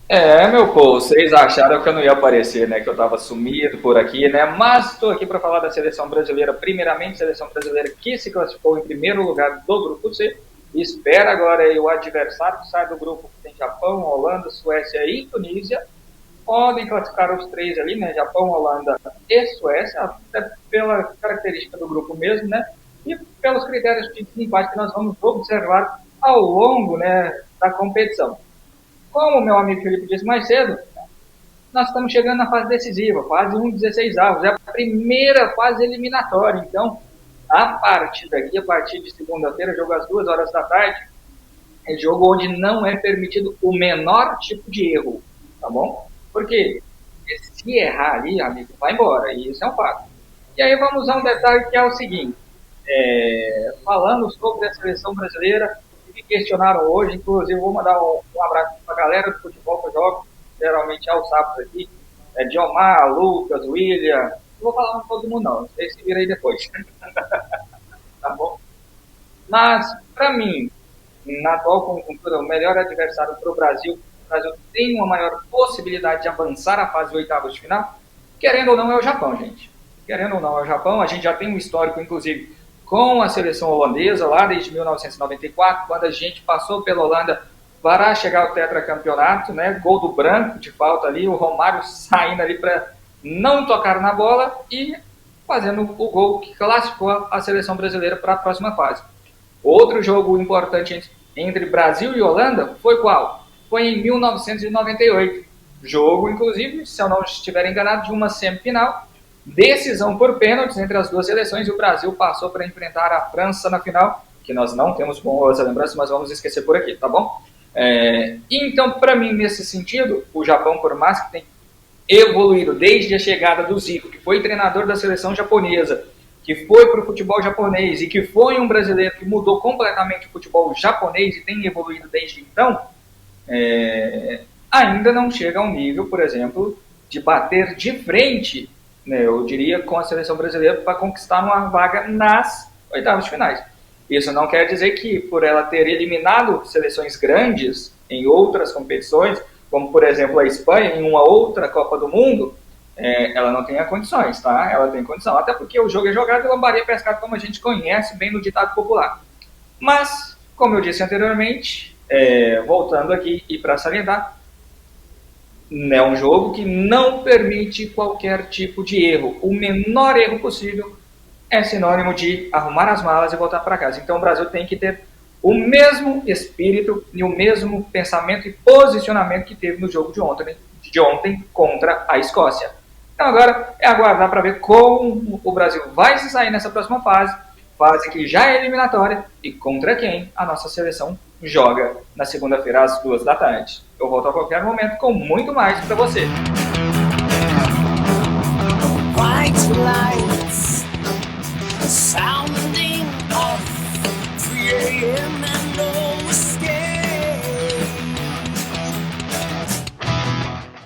Meu povo, vocês acharam que eu não ia aparecer, né? Que eu tava sumido por aqui, né? Mas estou aqui para falar da seleção brasileira. Primeiramente, seleção brasileira que se classificou em primeiro lugar do grupo C. Espera agora aí o adversário que sai do grupo, que tem Japão, Holanda, Suécia e Tunísia. Podem classificar os três ali, né? Japão, Holanda e Suécia, até pela característica do grupo mesmo, né? E pelos critérios de desempate que nós vamos observar ao longo, né, da competição. Como o meu amigo Felipe disse mais cedo, nós estamos chegando na fase decisiva, fase 1, 16 avos, é a primeira fase eliminatória. Então, a partir daqui, a partir de segunda-feira, jogo às 2 horas da tarde, é jogo onde não é permitido o menor tipo de erro, tá bom? Porque se errar ali, amigo, vai embora, e isso é um fato. E aí vamos a um detalhe que é o seguinte, falando sobre a seleção brasileira, me questionaram hoje, inclusive vou mandar um abraço para a galera do futebol que eu jogo, geralmente aos sábados aqui, Diomar, Lucas, William, não vou falar com todo mundo não, vocês se viram aí depois, tá bom? Mas, para mim, na atual conjuntura, o melhor adversário para o Brasil tem uma maior possibilidade de avançar à fase de oitavas de final, querendo ou não é o Japão, gente. Querendo ou não é o Japão, a gente já tem um histórico, inclusive, com a seleção holandesa, lá desde 1994, quando a gente passou pela Holanda para chegar ao tetracampeonato, né? Gol do Branco de falta ali, o Romário saindo ali para não tocar na bola e fazendo o gol que classificou a seleção brasileira para a próxima fase. Outro jogo importante entre Brasil e Holanda foi qual? Foi em 1998. Jogo, inclusive, se eu não estiver enganado, de uma semifinal. Decisão por pênaltis entre as duas seleções e o Brasil passou para enfrentar a França na final, que nós não temos boas lembranças, mas vamos esquecer por aqui, tá bom? Então, para mim, nesse sentido, o Japão, por mais que tenha evoluído desde a chegada do Zico, que foi treinador da seleção japonesa, que foi para o futebol japonês e que foi um brasileiro que mudou completamente o futebol japonês e tem evoluído desde então, ainda não chega ao nível, por exemplo, de bater de frente, né, eu diria, com a seleção brasileira para conquistar uma vaga nas oitavas de finais. Isso não quer dizer que, por ela ter eliminado seleções grandes em outras competições, como por exemplo a Espanha em uma outra Copa do Mundo, ela não tenha condições, tá? Ela tem condição, até porque o jogo é jogado e lambaria é pescado, como a gente conhece bem no ditado popular. Mas, como eu disse anteriormente, voltando aqui e para salientar, é um jogo que não permite qualquer tipo de erro. O menor erro possível é sinônimo de arrumar as malas e voltar para casa. Então o Brasil tem que ter o mesmo espírito e o mesmo pensamento e posicionamento que teve no jogo de ontem contra a Escócia. Então agora é aguardar para ver como o Brasil vai se sair nessa próxima fase, fase que já é eliminatória, e contra quem a nossa seleção joga na segunda-feira às 2 da tarde. Eu volto a qualquer momento com muito mais para você.